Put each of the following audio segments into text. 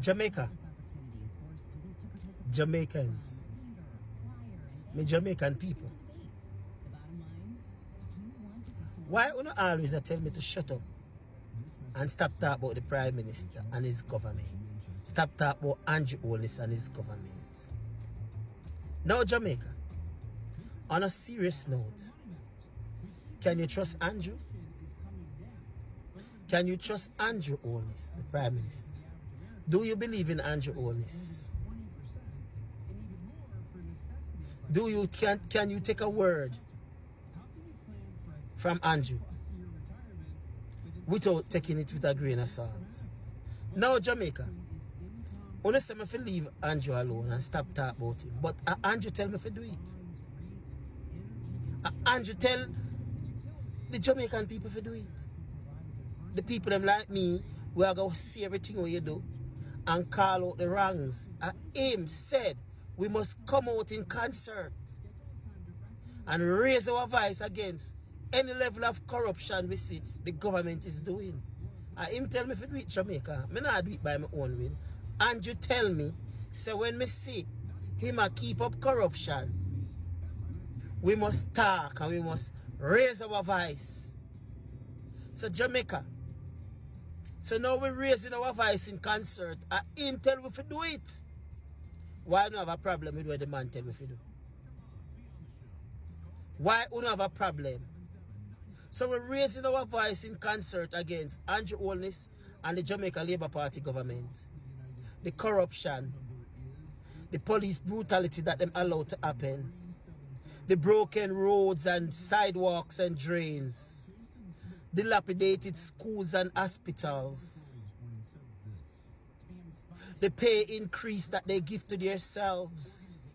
Jamaica, Jamaicans, me Jamaican people. Why you not always tell me to shut up and stop talking about the Prime Minister and his government? Stop talking about Andrew Holness and his government. Now Jamaica, on a serious note, can you trust Andrew? Can you trust Andrew Holness, the Prime Minister? Do you believe in Andrew Holness? Can you take a word from Andrew without taking it with a grain of salt? Now Jamaica, only say me to leave Andrew alone and stop talking about him. But Andrew tell me to do it. Andrew tell the Jamaican people to do it. The people them like me, we are going to see everything what you do and call out the wrongs. Him said we must come out in concert and raise our voice against any level of corruption we see the government is doing. Him tell me to do it, Jamaica. I not do it by my own will. Andrew tell me, so when me see him keep up corruption, we must talk and we must raise our voice. So Jamaica, so now we're raising our voice in concert. Him tell we to do it. Why don't have a problem with what the man tell we to do? Why don't have a problem? So we're raising our voice in concert against Andrew Holness and the Jamaica Labour Party government. The corruption, the police brutality that them allowed to happen, the broken roads and sidewalks and drains, dilapidated schools and hospitals, the pay increase that they give to themselves.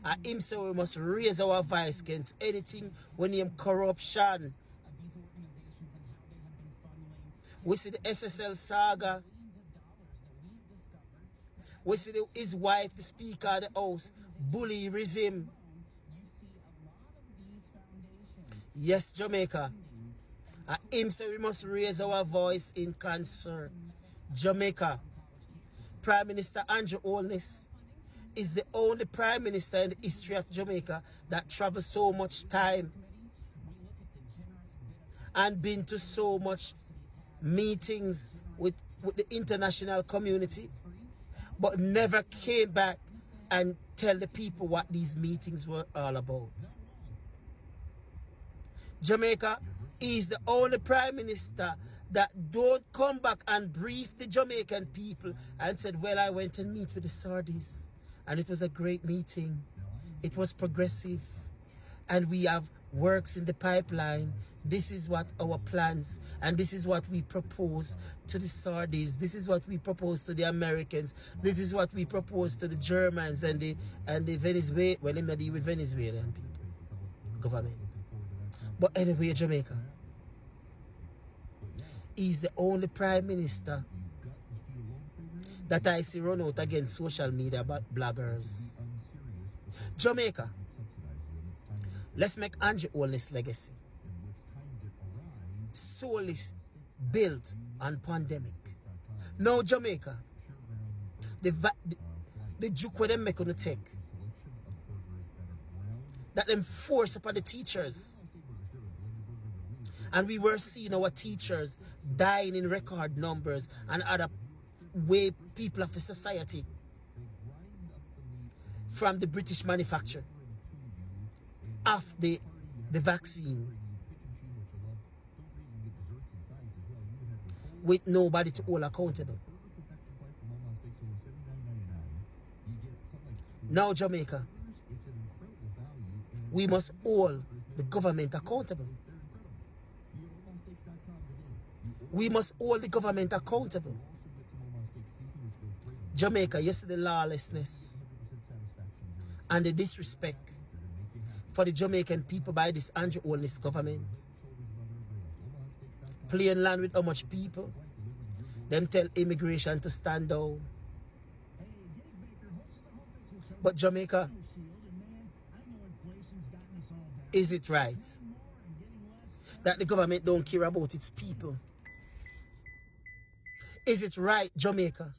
And him say we must raise our voice against anything when name corruption. We see the SSL saga. We see his wife, the Speaker of the House, bullyism. Yes, Jamaica. And him say we must raise our voice in concert. Jamaica. Prime Minister Andrew Holness is the only Prime Minister in the history of Jamaica that travels so much time and been to so much meetings with the international community, but never came back and tell the people what these meetings were all about. Jamaica is the only Prime Minister that don't come back and brief the Jamaican people and said, well, I went and meet with the Saudis and it was a great meeting. It was progressive and we have works in the pipeline. This is what our plans and this is what we propose to the Saudis. This is what we propose to the Americans. This is what we propose to the Germans and the Venezuela. Well, I'm not dealing with Venezuelan people, government. But anyway, Jamaica, he's the only Prime Minister that I see run out against social media bloggers. Jamaica, let's make Andrew Holness' legacy solely built on pandemic. Now Jamaica, the joke where them make on the take, that them force upon the teachers. And we were seeing our teachers dying in record numbers and other way people of the society from the British manufacture of the vaccine with nobody to hold accountable. Now Jamaica, we must hold the government accountable. We must hold the government accountable. Jamaica, you see the lawlessness and the disrespect for the Jamaican people by this Andrew Holness government. Playing land with how much people. Them tell immigration to stand down. But Jamaica, is it right that the government don't care about its people? Is it right, Jamaica?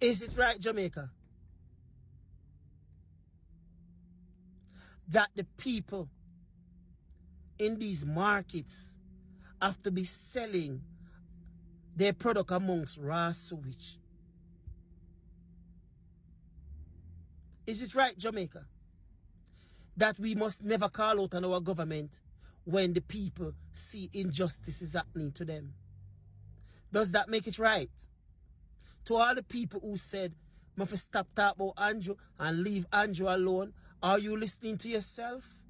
Is it right, Jamaica, that the people in these markets have to be selling their product amongst raw sewage? Is it right, Jamaica, that we must never call out on our government when the people see injustices happening to them? Does that make it right? To all the people who said, "Must stop talking about Andrew and leave Andrew alone," are you listening to yourself?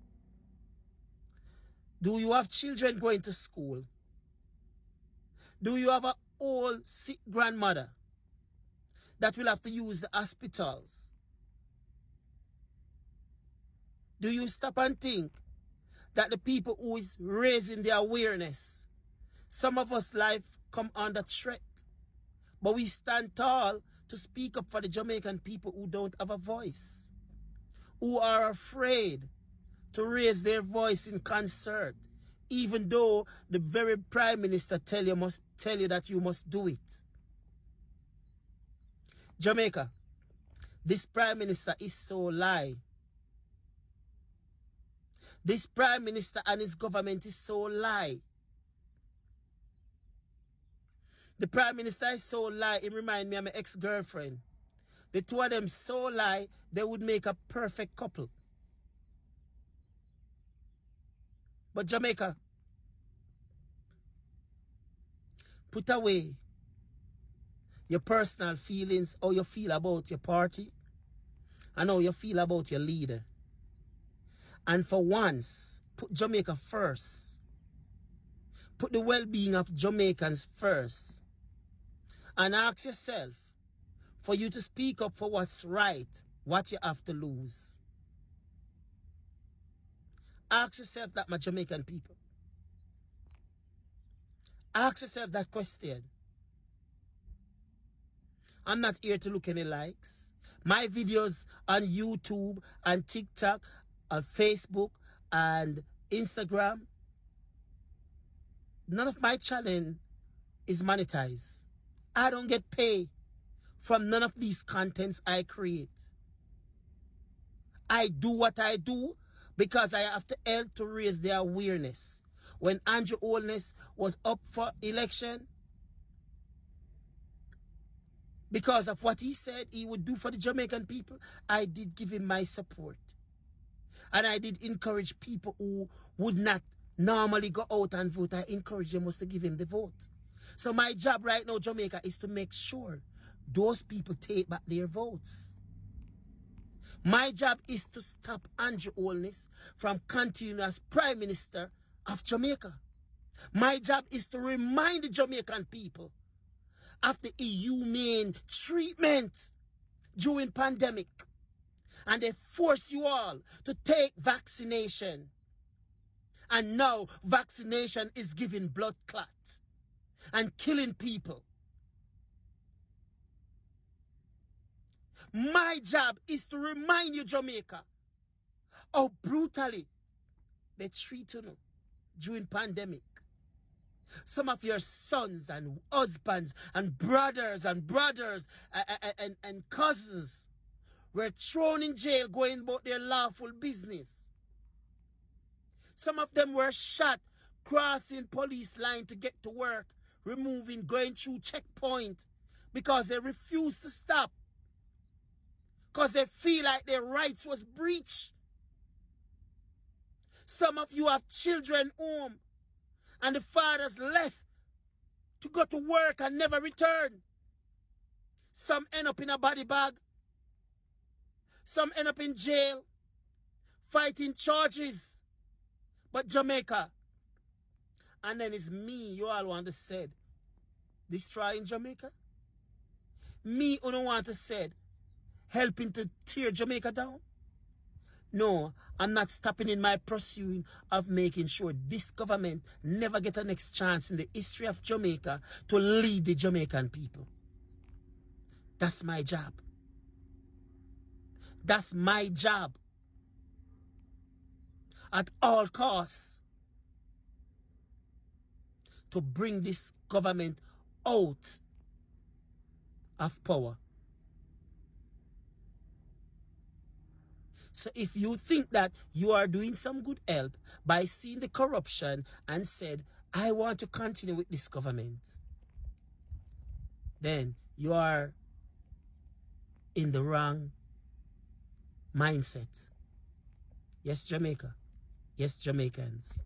Do you have children going to school? Do you have an old sick grandmother that will have to use the hospitals? Do you stop and think that the people who is raising the awareness, some of us life come under threat, but we stand tall to speak up for the Jamaican people who don't have a voice, who are afraid to raise their voice in concert, even though the very Prime Minister tell you that you must do it. Jamaica, this Prime Minister is so lie. This Prime Minister and his government is so lie. The Prime Minister is so lie, it remind me of my ex-girlfriend. The two of them so lie, they would make a perfect couple. But Jamaica, put away your personal feelings, how you feel about your party, and how you feel about your leader. And for once, put Jamaica first. Put the well-being of Jamaicans first. And ask yourself, for you to speak up for what's right, what you have to lose. Ask yourself that, my Jamaican people. Ask yourself that question. I'm not here to look any likes. My videos on YouTube and TikTok, on Facebook and Instagram, none of my channel is monetized. I don't get paid from none of these contents I create. I do what I do because I have to help to raise their awareness. When Andrew Holness was up for election, because of what he said he would do for the Jamaican people, I did give him my support. And I did encourage people who would not normally go out and vote. I encourage them to give him the vote. So my job right now, Jamaica, is to make sure those people take back their votes. My job is to stop Andrew Holness from continuing as Prime Minister of Jamaica. My job is to remind the Jamaican people of the inhumane treatment during pandemic. And they force you all to take vaccination. And now vaccination is giving blood clot and killing people. My job is to remind you, Jamaica, how brutally they treat you during pandemic. Some of your sons and husbands and brothers and cousins were thrown in jail going about their lawful business. Some of them were shot crossing police line to get to work, going through checkpoint because they refused to stop. Because they feel like their rights was breached. Some of you have children home and the fathers left to go to work and never return. Some end up in a body bag. Some end up in jail, fighting charges. But Jamaica, and then it's me, you all want to say, destroying Jamaica? Me who don't want to say, helping to tear Jamaica down? No, I'm not stopping in my pursuit of making sure this government never get a next chance in the history of Jamaica to lead the Jamaican people. That's my job. That's my job. At all costs. To bring this government out of power. So if you think that you are doing some good help by seeing the corruption and said, I want to continue with this government, then you are in the wrong mindset. Yes, Jamaica. Yes, Jamaicans.